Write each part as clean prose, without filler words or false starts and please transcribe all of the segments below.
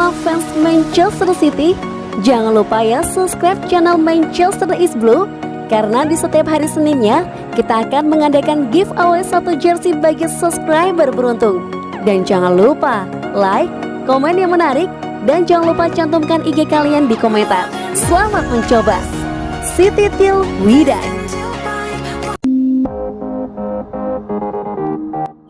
semua fans Manchester City, jangan lupa ya subscribe channel Manchester is Blue, karena di setiap hari Seninnya kita akan mengadakan giveaway 1 jersey bagi subscriber beruntung. Dan jangan lupa like, komen yang menarik, dan jangan lupa cantumkan IG kalian di komentar. Selamat mencoba. City till we die.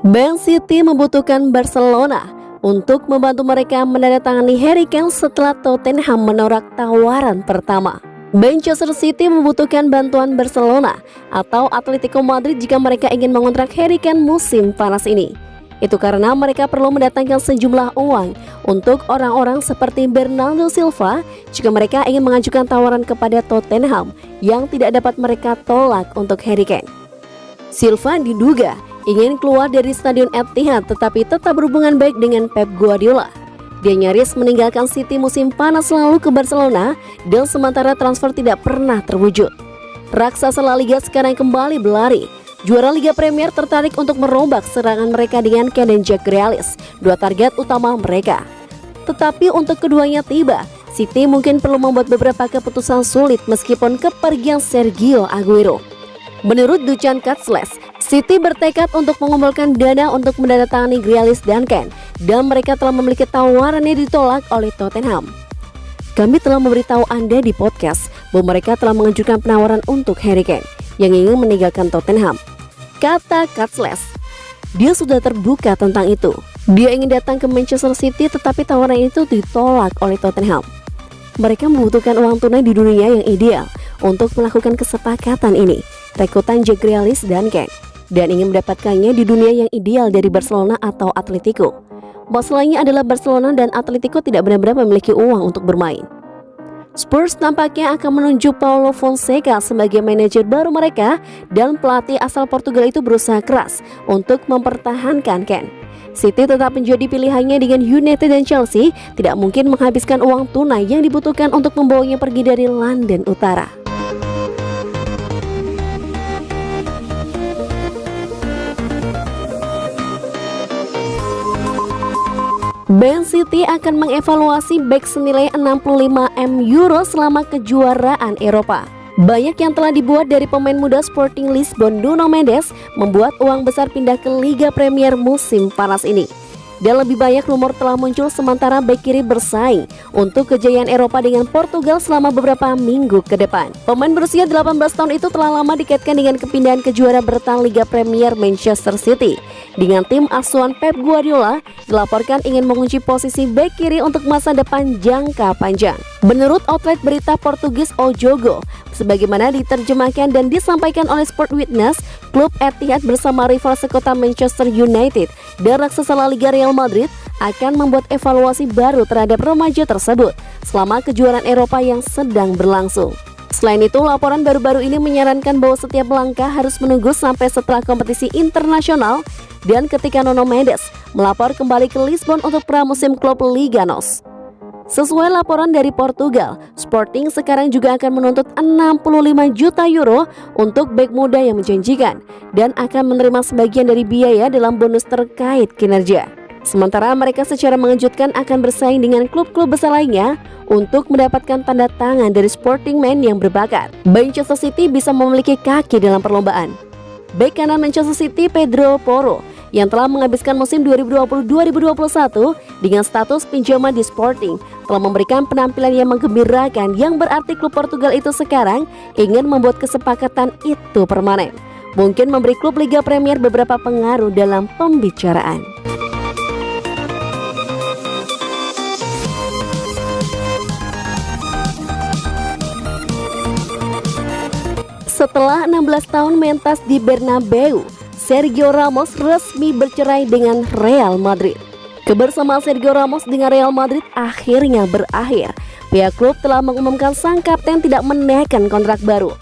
Man City membutuhkan Barcelona untuk membantu mereka menandatangani Harry Kane setelah Tottenham menolak tawaran pertama. Manchester City membutuhkan bantuan Barcelona atau Atletico Madrid jika mereka ingin mengontrak Harry Kane musim panas ini. Itu karena mereka perlu mendatangkan sejumlah uang untuk orang-orang seperti Bernardo Silva jika mereka ingin mengajukan tawaran kepada Tottenham yang tidak dapat mereka tolak untuk Harry Kane. Silva diduga ingin keluar dari Stadion Etihad tetapi tetap berhubungan baik dengan Pep Guardiola. Dia nyaris meninggalkan City musim panas lalu ke Barcelona dan sementara transfer tidak pernah terwujud. Raksasa La Liga sekarang kembali berlari. Juara Liga Premier tertarik untuk merombak serangan mereka dengan Kane dan Jack Grealish, dua target utama mereka. Tetapi untuk keduanya tiba, City mungkin perlu membuat beberapa keputusan sulit meskipun kepergian Sergio Aguero. Menurut Dusan Kutless, City bertekad untuk mengumpulkan dana untuk menandatangani Grealish dan Kane, dan mereka telah memiliki tawaran yang ditolak oleh Tottenham. Kami telah memberitahu Anda di podcast bahwa mereka telah mengajukan penawaran untuk Harry Kane yang ingin meninggalkan Tottenham, kata Kutless. Dia sudah terbuka tentang itu. Dia ingin datang ke Manchester City tetapi tawaran itu ditolak oleh Tottenham. Mereka membutuhkan uang tunai di dunia yang ideal untuk melakukan kesepakatan ini, rekrutan Jack Grealish dan Kane, dan ingin mendapatkannya di dunia yang ideal dari Barcelona atau Atletico. Masalahnya adalah Barcelona dan Atletico tidak benar-benar memiliki uang untuk bermain. Spurs tampaknya akan menunjuk Paulo Fonseca sebagai manajer baru mereka, dan pelatih asal Portugal itu berusaha keras untuk mempertahankan Kane. City tetap menjadi pilihannya dengan United dan Chelsea tidak mungkin menghabiskan uang tunai yang dibutuhkan untuk membawanya pergi dari London Utara. Man City akan mengevaluasi bek senilai 65 M euro selama kejuaraan Eropa. Banyak yang telah dibuat dari pemain muda Sporting Lisbon Nuno Mendes membuat uang besar pindah ke Liga Premier musim panas ini. Dan lebih banyak rumor telah muncul sementara bek kiri bersaing untuk kejayaan Eropa dengan Portugal selama beberapa minggu ke depan. Pemain berusia 18 tahun itu telah lama dikaitkan dengan kepindahan ke juara bertahan Liga Premier Manchester City. Dengan tim asuhan Pep Guardiola dilaporkan ingin mengunci posisi bek kiri untuk masa depan jangka panjang. Menurut outlet berita Portugis O Jogo, sebagaimana diterjemahkan dan disampaikan oleh Sport Witness, klub Etihad bersama rival sekota Manchester United dan raksasa La Liga Real Madrid akan membuat evaluasi baru terhadap remaja tersebut selama kejuaraan Eropa yang sedang berlangsung. Selain itu, laporan baru-baru ini menyarankan bahwa setiap langkah harus menunggu sampai setelah kompetisi internasional dan ketika Nuno Mendes melapor kembali ke Lisbon untuk pramusim klub Liga NOS. Sesuai laporan dari Portugal, Sporting sekarang juga akan menuntut 65 juta euro untuk bek muda yang menjanjikan dan akan menerima sebagian dari biaya dalam bonus terkait kinerja. Sementara mereka secara mengejutkan akan bersaing dengan klub-klub besar lainnya untuk mendapatkan tanda tangan dari sporting man yang berbakat. Manchester City bisa memiliki kaki dalam perlombaan. Bek kanan Manchester City Pedro Porro yang telah menghabiskan musim 2020-2021 dengan status pinjaman di Sporting telah memberikan penampilan yang menggembirakan, yang berarti klub Portugal itu sekarang ingin membuat kesepakatan itu permanen. Mungkin memberi klub Liga Premier beberapa pengaruh dalam pembicaraan. Setelah 16 tahun mentas di Bernabeu, Sergio Ramos resmi bercerai dengan Real Madrid. Kebersamaan Sergio Ramos dengan Real Madrid akhirnya berakhir. Pihak klub telah mengumumkan sang kapten tidak menaikkan kontrak baru.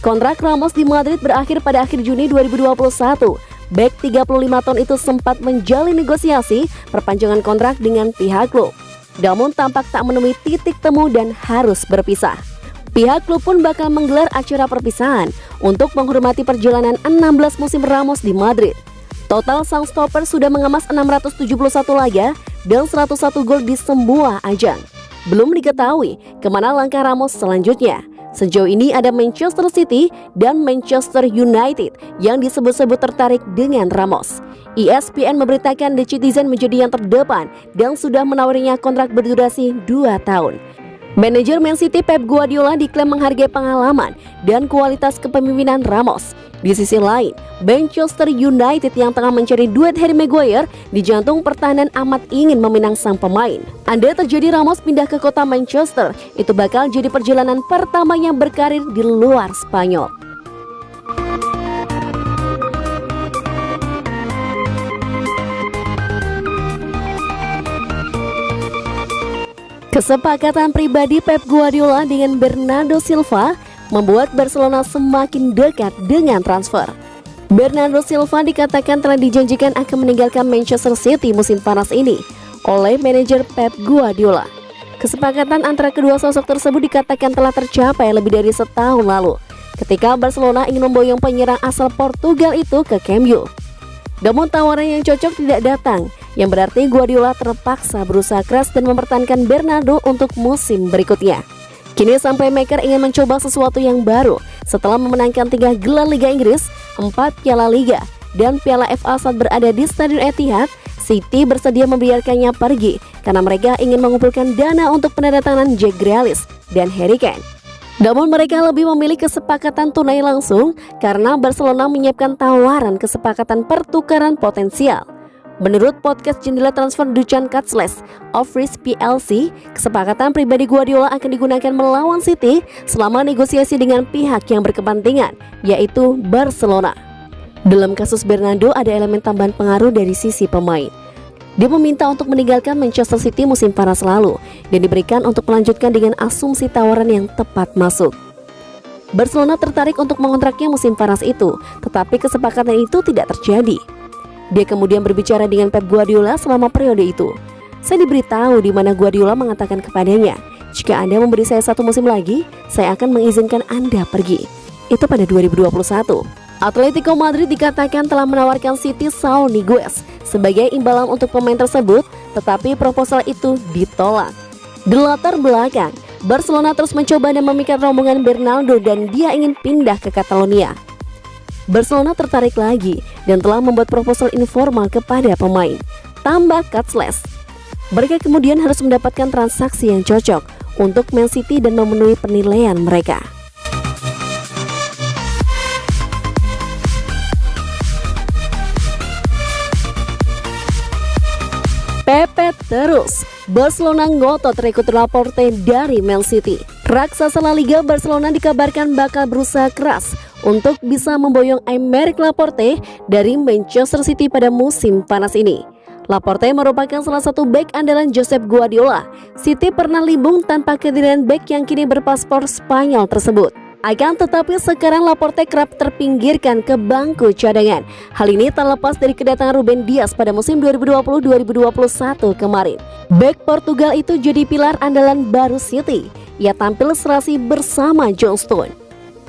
Kontrak Ramos di Madrid berakhir pada akhir Juni 2021. Bek 35 tahun itu sempat menjalin negosiasi perpanjangan kontrak dengan pihak klub, namun tampak tak menemui titik temu dan harus berpisah. Pihak klub pun bakal menggelar acara perpisahan untuk menghormati perjalanan 16 musim Ramos di Madrid. Total sang stopper sudah mengemas 671 laga dan 101 gol di semua ajang. Belum diketahui kemana langkah Ramos selanjutnya. Sejauh ini ada Manchester City dan Manchester United yang disebut-sebut tertarik dengan Ramos. ESPN memberitakan The Citizen menjadi yang terdepan dan sudah menawarinya kontrak berdurasi 2 tahun. Manajer Man City Pep Guardiola diklaim menghargai pengalaman dan kualitas kepemimpinan Ramos. Di sisi lain, Manchester United yang tengah mencari duet Harry Maguire di jantung pertahanan amat ingin meminang sang pemain. Andai terjadi Ramos pindah ke kota Manchester, itu bakal jadi perjalanan pertamanya berkarir di luar Spanyol. Kesepakatan pribadi Pep Guardiola dengan Bernardo Silva membuat Barcelona semakin dekat dengan transfer. Bernardo Silva dikatakan telah dijanjikan akan meninggalkan Manchester City musim panas ini oleh manajer Pep Guardiola. Kesepakatan antara kedua sosok tersebut dikatakan telah tercapai lebih dari setahun lalu, ketika Barcelona ingin memboyong penyerang asal Portugal itu ke Camp Nou. Namun tawaran yang cocok tidak datang, yang berarti Guardiola terpaksa berusaha keras dan mempertahankan Bernardo untuk musim berikutnya. Kini sang playmaker ingin mencoba sesuatu yang baru setelah memenangkan 3 gelar Liga Inggris, 4 Piala Liga, dan Piala FA saat berada di Stadion Etihad. City bersedia membiarkannya pergi karena mereka ingin mengumpulkan dana untuk penandatanganan Jack Grealish dan Harry Kane. Namun mereka lebih memilih kesepakatan tunai langsung karena Barcelona menyiapkan tawaran kesepakatan pertukaran potensial. Menurut podcast jendela transfer Duchan Catchless of Risk PLC, kesepakatan pribadi Guardiola akan digunakan melawan City selama negosiasi dengan pihak yang berkepentingan, yaitu Barcelona. Dalam kasus Bernardo ada elemen tambahan pengaruh dari sisi pemain. Dia meminta untuk meninggalkan Manchester City musim panas lalu dan diberikan untuk melanjutkan dengan asumsi tawaran yang tepat masuk. Barcelona tertarik untuk mengontraknya musim panas itu, tetapi kesepakatan itu tidak terjadi. Dia kemudian berbicara dengan Pep Guardiola selama periode itu. Saya diberitahu di mana Guardiola mengatakan kepadanya, "Jika Anda memberi saya 1 musim lagi, saya akan mengizinkan Anda pergi." Itu pada 2021. Atletico Madrid dikatakan telah menawarkan City Saul Niguez sebagai imbalan untuk pemain tersebut, tetapi proposal itu ditolak. Di latar belakang, Barcelona terus mencoba dan memikat rombongan Bernardo dan dia ingin pindah ke Catalonia. Barcelona tertarik lagi dan telah membuat proposal informal kepada pemain. Tambah Catchless, mereka kemudian harus mendapatkan transaksi yang cocok untuk Man City dan memenuhi penilaian mereka. Pepet terus, Barcelona ngotot rekrut Laporte dari Man City. Raksasa La Liga Barcelona dikabarkan bakal berusaha keras untuk bisa memboyong Aymeric Laporte dari Manchester City pada musim panas ini. Laporte merupakan salah satu bek andalan Josep Guardiola. City pernah limbung tanpa kehadiran bek yang kini berpaspor Spanyol tersebut. Akan tetapi sekarang Laporte kerap terpinggirkan ke bangku cadangan. Hal ini terlepas dari kedatangan Ruben Dias pada musim 2020-2021 kemarin. Bek Portugal itu jadi pilar andalan baru City. Ia tampil serasi bersama John Stones.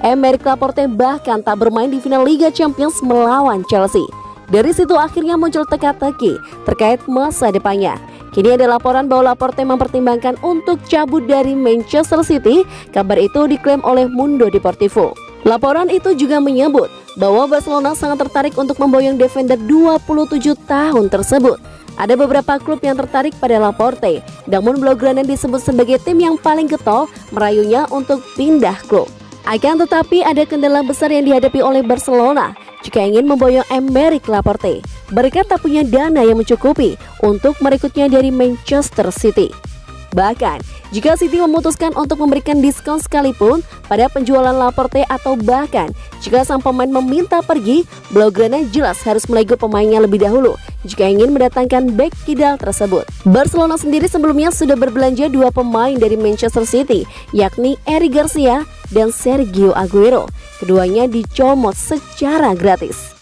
Aymeric Laporte bahkan tak bermain di final Liga Champions melawan Chelsea. Dari situ akhirnya muncul teka-teki terkait masa depannya. Kini ada laporan bahwa Laporte mempertimbangkan untuk cabut dari Manchester City. Kabar itu diklaim oleh Mundo Deportivo. Laporan itu juga menyebut bahwa Barcelona sangat tertarik untuk memboyong defender 27 tahun tersebut. Ada beberapa klub yang tertarik pada Laporte, namun Blaugrana disebut sebagai tim yang paling getol merayunya untuk pindah klub. Akan tetapi ada kendala besar yang dihadapi oleh Barcelona jika ingin memboyong Aymeric Laporte. Mereka tak punya dana yang mencukupi untuk merekrutnya dari Manchester City. Bahkan, jika City memutuskan untuk memberikan diskon sekalipun pada penjualan Laporte atau bahkan jika sang pemain meminta pergi, Blaugrana jelas harus melego pemainnya lebih dahulu jika ingin mendatangkan bek kidal tersebut. Barcelona sendiri sebelumnya sudah berbelanja 2 pemain dari Manchester City, yakni Eric Garcia dan Sergio Aguero. Keduanya dicomot secara gratis.